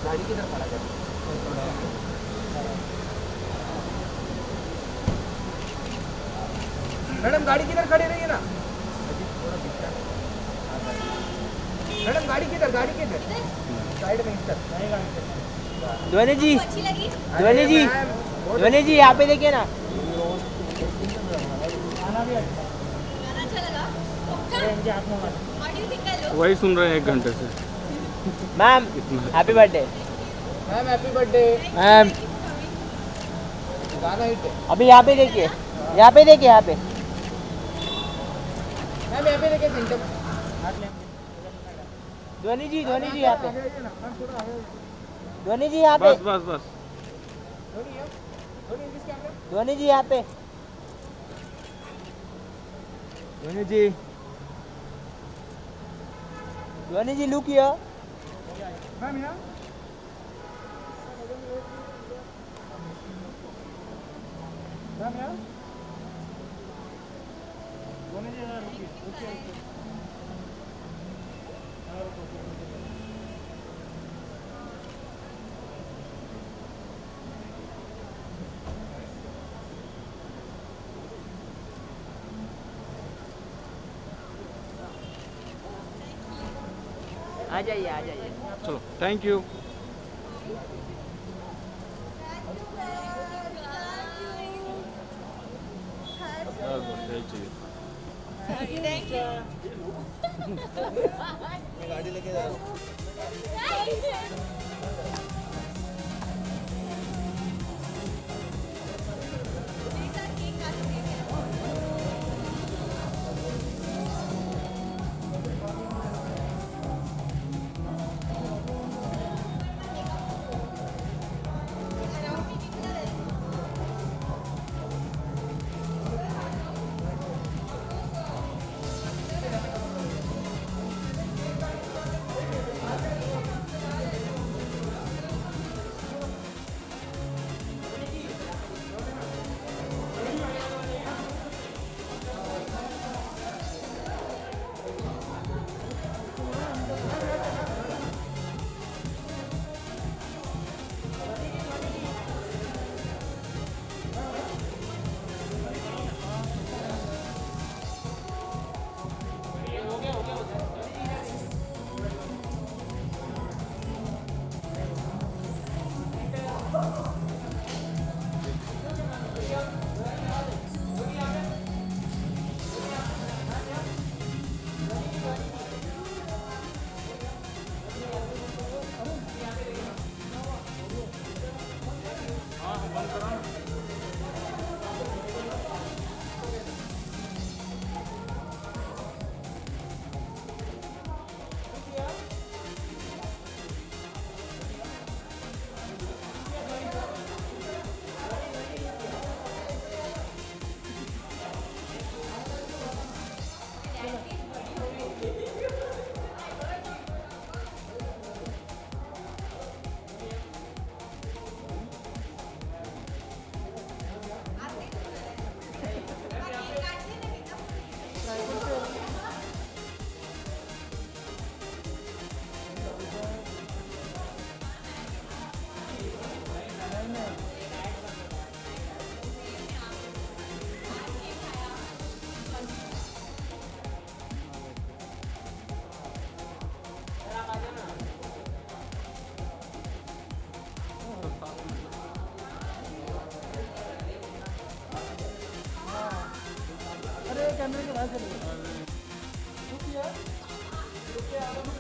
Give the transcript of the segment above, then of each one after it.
गाड़ी की तरफ खड़ा कर। मैडम गाड़ी किधर खड़े रहिए ना। थोड़ा दिखता है। मैडम गाड़ी किधर साइड में इधर। ध्वनि जी, अच्छी लगी? ध्वनि जी, ध्वनि जी यहाँ पे देखिए ना। गाना अच्छा लगा? पक्का? What do you think, hello? वही सुन रहे हैं 1 घंटे से। Ma'am happy birthday. Ma'am happy birthday. Ma'am गाना हिट है। अभी यहाँ पे देखिए, यहाँ पे देखिए, यहाँ पे। मैम यहाँ पे देखिए सेंटर। ध्वनि जी यहाँ पे। ध्वनि जी यहाँ पे। बस बस बस। ध्वनि जी यहाँ पे। ध्वनि जी, ध्वनि जी लुक हियर। मैम यहाँ। मैम यहाँ। आ जाइए, आ जाइए। चलो थैंक यू। Thank you. मैं गाड़ी लेके जा रहा हूँ।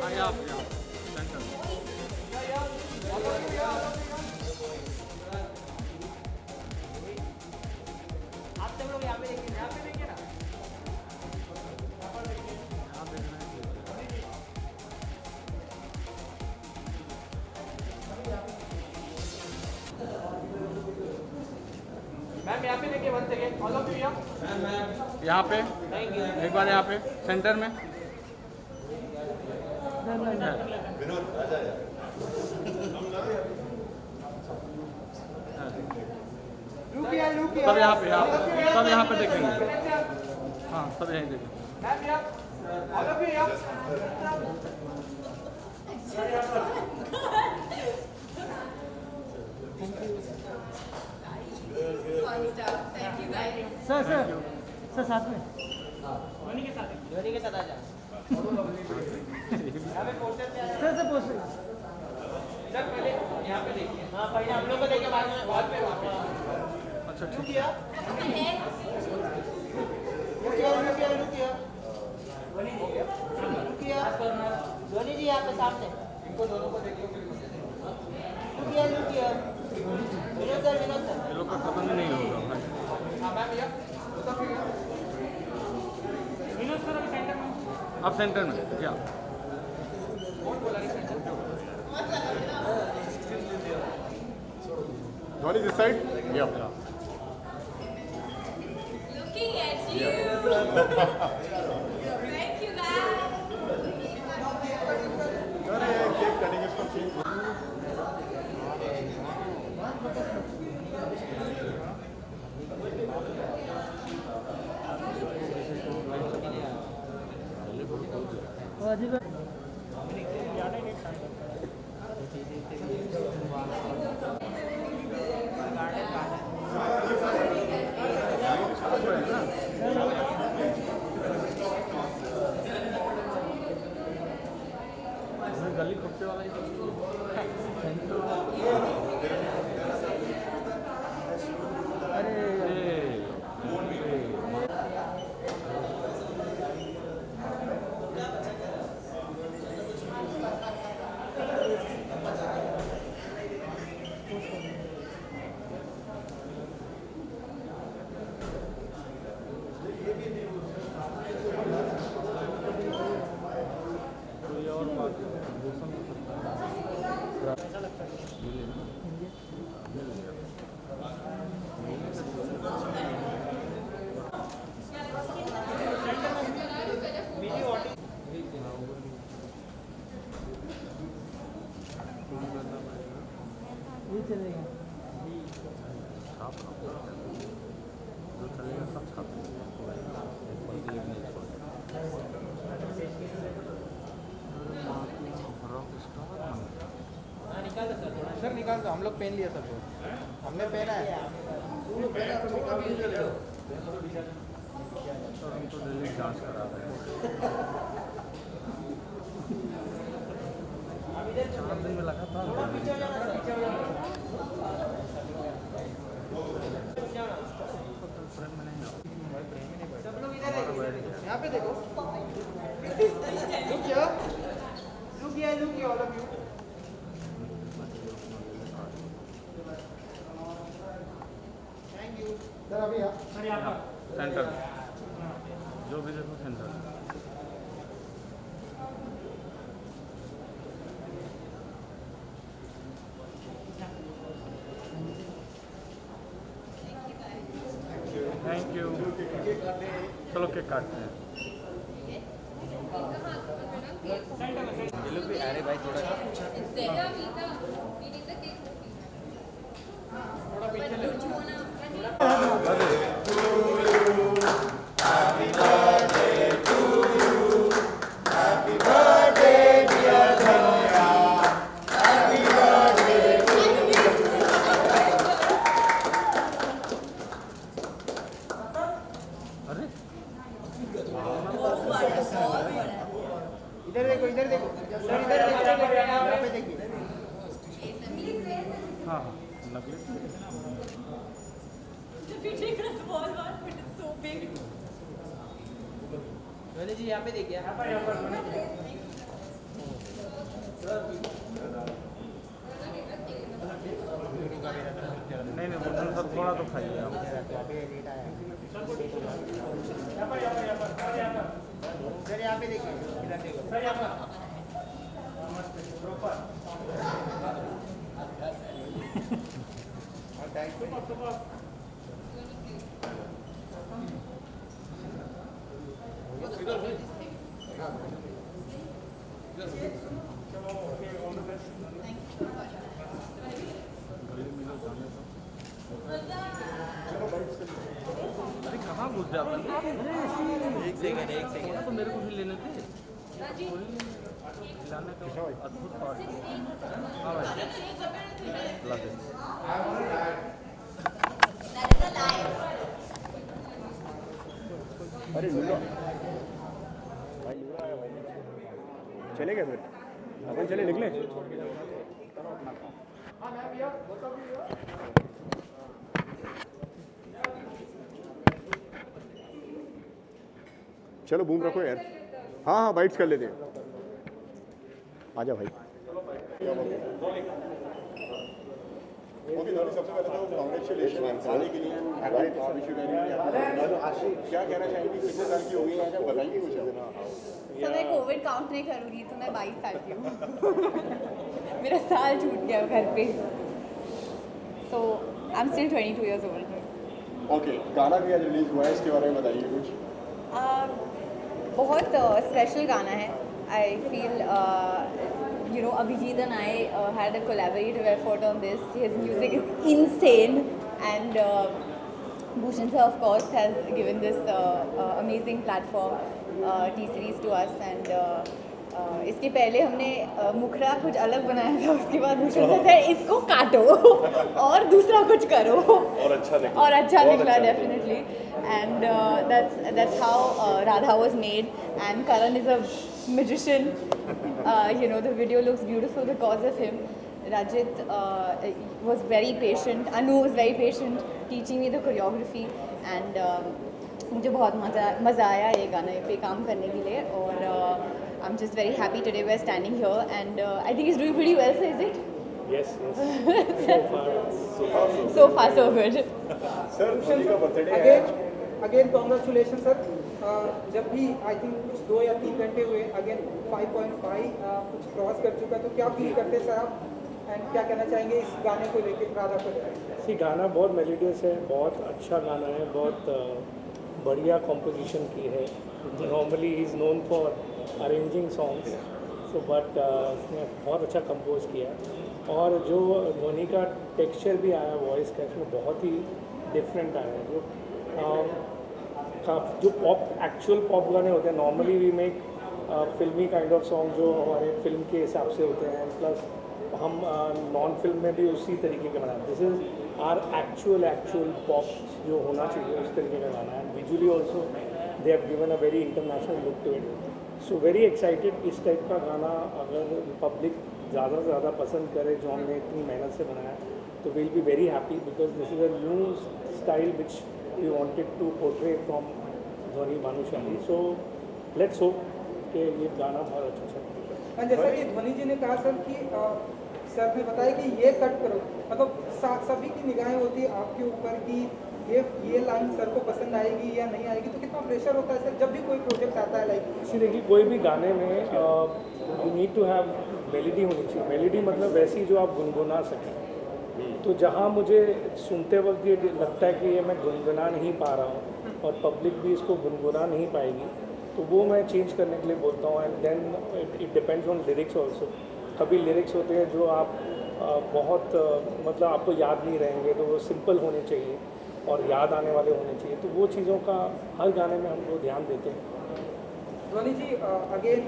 हाँ, यहाँ पे, सेंटर में। आप सब लोग यहाँ पे देखिए ना। मैम यहाँ पे देखिए, 1 सेकेंड, ऑल ऑफ यू यहाँ पे एक बार, यहाँ पे सेंटर में। सब यहाँ पे, सब यहाँ पे देखेंगे। हाँ, सब यहीं देखेंगे। मैम सर साथ में धोनी के साथ आ जा यहाँ पे पोस्टर पे सर पोस्टर सर पहले यहाँ पे देखिए हाँ पहले हम लोग को देखिए बाद में वॉल पे अच्छा ठीक रुकिया धोनी जी यहाँ पे सामने इनको दोनों को देखिए रुकिया विनोद सर ये लोग का खत्म ही नहीं होगा भाई हाँ मैम भैया विनोद सर अभी सेंटर में आप सेंटर में या Dhoni this side? Yeah. Looking at you. Thank you guys. Dhoni, cake cutting is from Chile. गली कुत्ते वाला ही जो चलेगा सब छाप सर निकाल दो हम लोग पेन लिया सर हमने पहना है सर हम तो डेली जांच करा रहे हैं 4 दिन में लगातार यहाँ पे देखो look all of you thank you sir अभी सेंटर जो भी देखो सेंटर थैंक यू चलो केक काटते हैं अरे भाई थोड़ा अरे इधर देखो सर इधर देखो यहाँ पे देखिए हाँ हाँ नकली धोनी जी यहाँ पे देखिए नहीं भोजन सर थोड़ा तो खाइए आप सर यहाँ पे देखिए इधर देखो अरे कहाँ घुस जाता है एक सेकंड तो मेरे को भी लेने थे खिलाने का अद्भुत पार्ट हाँ भाई ला दे That is a lie. अरे लूला भाई लूला है भाई चले गए फिर अपन चले निकले चलो बूम रखो यार हाँ हाँ बाइट्स कर लेते हैं आजा भाई सबसे पहले तो कांग्रेचुलेशन गाने के लिए क्या कहना चाहेंगे कितने साल की हो गई है बताइए कुछ तो मैं कोविड काउंट नहीं करूँगी तो मैं 22 साल की हूँ मेरा साल छूट गया घर पे so I am still 22 years old okay गाना भी आज रिलीज हुआ है इसके बारे में बताइए कुछ बहुत स्पेशल गाना है I feel you know Abhijit and I had a collaborative effort on this. His music is insane and Bhushan sir of course has given this amazing platform T-Series to us and इसके पहले हमने मुखड़ा कुछ अलग बनाया था उसके बाद भूषण सर said इसको काटो और दूसरा कुछ करो और अच्छा निकला definitely and that's how Radha was made and Karan is a magician you know the video looks beautiful because of him Rajit was very patient Anu was very patient teaching me the choreography and मुझे बहुत मज़ा आया ये गाने पे काम करने के लिए और I'm just very happy today we're standing here and I think he's doing pretty well so is it? Yes. So far so good. Sir Dhoni का बर्थडे है अगेन कॉन्ग्रेचुलेशन सर जब भी आई थिंक कुछ 2 या 3 घंटे हुए अगेन 5.5 कुछ cross कर चुका तो क्या फील करते सर आप एंड क्या कहना चाहेंगे इस गाने को लेकर राधा को लेकर गाना बहुत मेलोडियस है बहुत अच्छा गाना है बहुत बढ़िया कॉम्पोजिशन की है normally he is known for arranging songs so but उसने बहुत अच्छा कंपोज किया और जो धोनी का टेक्सचर भी आया वॉइस का इसमें बहुत ही डिफरेंट आया जो पॉप एक्चुअल पॉप गाने होते हैं नॉर्मली वी मेक फिल्मी काइंड ऑफ सॉन्ग जो हमारे फिल्म के हिसाब से होते हैं प्लस हम नॉन फिल्म में भी उसी तरीके का बनाते हैं this is our actual pop जो होना चाहिए उस तरीके का गाना है visually also they have given a very international look to it so very excited इस टाइप का गाना अगर पब्लिक ज़्यादा से ज़्यादा पसंद करे जो हमने इतनी मेहनत से बनाया तो will be very happy because this is a new style which we wanted to portray from Dhvani Bhanushali so let's hope कि ये गाना बहुत अच्छा चलेगा जैसा कि धोनी जी ने कहा सर कि सर ने बताया कि ये कट करो मतलब सभी की निगाहें होती है आपके ऊपर कि ये लाइन सर को पसंद आएगी या नहीं आएगी तो कितना प्रेशर होता है सर जब भी कोई प्रोजेक्ट आता है लाइक देखिए कोई भी गाने में you need to have melody होनी चाहिए मेलोडी मतलब वैसी जो आप गुनगुना सकें तो जहाँ मुझे सुनते वक्त ये लगता है कि ये मैं गुनगुना नहीं पा रहा हूँ और पब्लिक भी इसको गुनगुना नहीं पाएगी तो वो मैं चेंज करने के लिए बोलता हूँ and then it depends on lyrics also कभी लिरिक्स होते हैं जो आप बहुत मतलब आपको याद नहीं रहेंगे तो वो सिंपल होने चाहिए और याद आने वाले होने चाहिए तो वो चीज़ों का हर गाने में हम लोग ध्यान देते हैं धोनी जी अगेन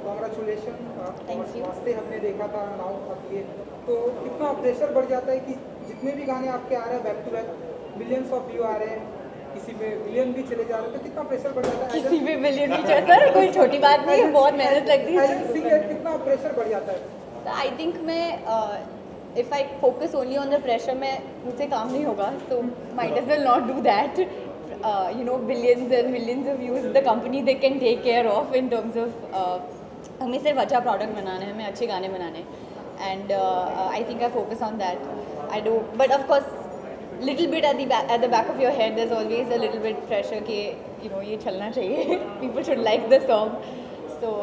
कॉन्ग्रेचुलेशन वास्ते हमने देखा था नाउ अब ये तो कितना प्रेशर बढ़ जाता है कि जितने भी गाने आपके आ रहे हैं back to back millions of view आ रहे हैं किसी पे मिलियन भी चले जा रहे हैं तो कितना प्रेशर बढ़ जाता है किसी भी मिलियन भी चलता है कोई छोटी बात नहीं है बहुत मेहनत लगती है सिंगर कितना प्रेशर बढ़ जाता है आई थिंक मैं if I focus only on the pressure में मुझसे काम नहीं होगा so might as well not do that you know billions and millions of views the company they can take care of in terms of हमें सिर्फ अच्छा product बनाना है हमें अच्छे गाने बनाने हैं and I think I focus on that I do but of course little bit at the back of your head there's always a little bit pressure कि you know ये चलना चाहिए people should like the song so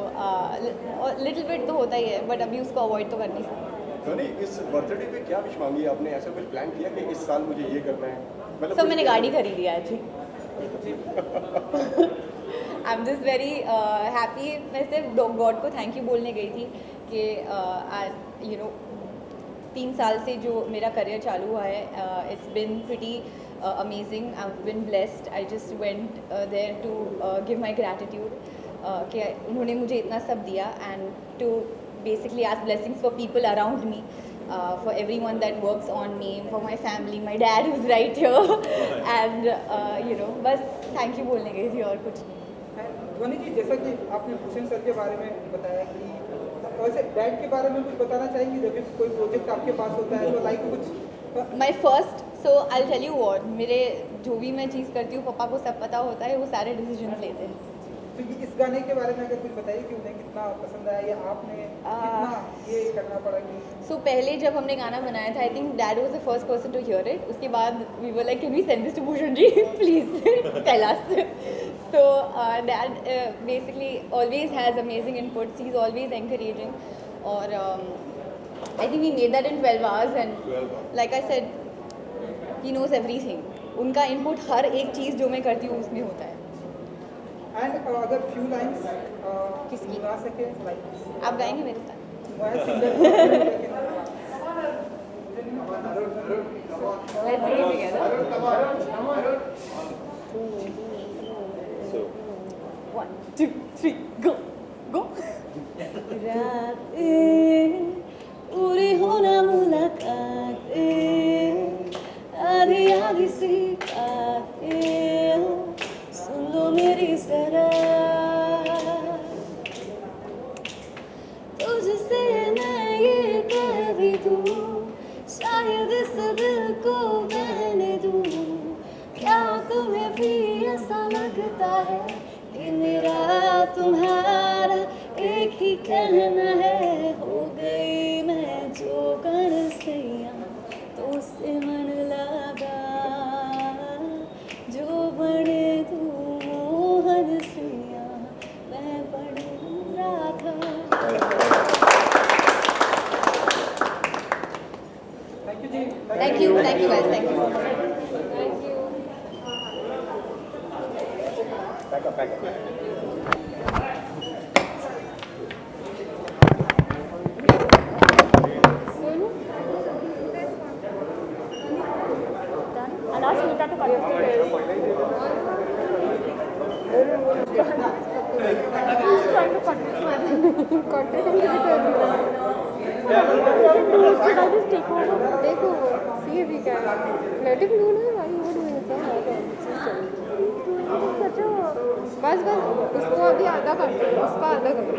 little bit तो होता ही है but अभी उसको avoid तो कर नहीं सकते धोनी इस बर्थडे पे क्या विश मांगी आपने ऐसा कुछ प्लान किया कि इस साल मुझे ये करना है मतलब so मैंने गाड़ी खरीदी है आज I am just very happy मैं सिर्फ गॉड को थैंक यू बोलने गई थी कि यू नो 3 साल से जो मेरा करियर चालू हुआ है it's been pretty amazing I have been blessed I just went there to give my gratitude कि उन्होंने मुझे इतना सब दिया and to basically ask blessings for people around me for everyone that works on me, for my family, my dad who's right here, and you know, बस thank you बोलने गई थी और कुछ नहीं. ध्वनि जी, जैसा कि आपने भूषण सर के बारे में बताया कि वैसे डैड के बारे में कुछ बताना चाहेंगे जब भी कोई प्रोजेक्ट आपके पास होता है तो लाइक कुछ My first, so I'll tell you what, मेरे जो भी मैं चीज़ करती हूँ पापा को सब पता होता है, वो सारे डिसीजन लेते हैं. तो इस गाने के बारे में अगर कुछ बताइए कि उन्हें कितना पसंद आया या आपने कितना ये करना पड़ा कि So पहले जब हमने गाना बनाया था, I think Dad was the first person to hear it. उसके बाद we were like, can we send this to Bhushan ji? Please tell us. So Dad basically always has amazing inputs. He's always encouraging. और I think we made that in 12 hours and like I said, he knows everything. उनका input हर एक चीज़ जो मैं करती हूँ उसमें होता है. एंड अगर फ्यू लाइंस किसकी? गा सके लाइक आप गाएंगे मेरे साथ? मैं singer Let's sing it together. 1, 2, 3, go, go. रातें पूरी होना मुलाकातें, आधी आधी सी बातें, सुन लो मेरी जरा. तुझसे मैं ये कह भी दूँ, शायद इस दिल को बहने दूँ. क्या तुम्हें भी ऐसा लगता है कि मेरा तुम्हारा एक ही कहना है? हो गई मैं जो कर सैया तो उससे मन लगा, जो बने तू मोहन सैया मैं बन Radha. Thank you ji. Thank you guys, thank you so much. Thank you. देखो see if you can let him know ना why you are doing so. बस उसको अभी आधा कर दो, उसका आधा करो.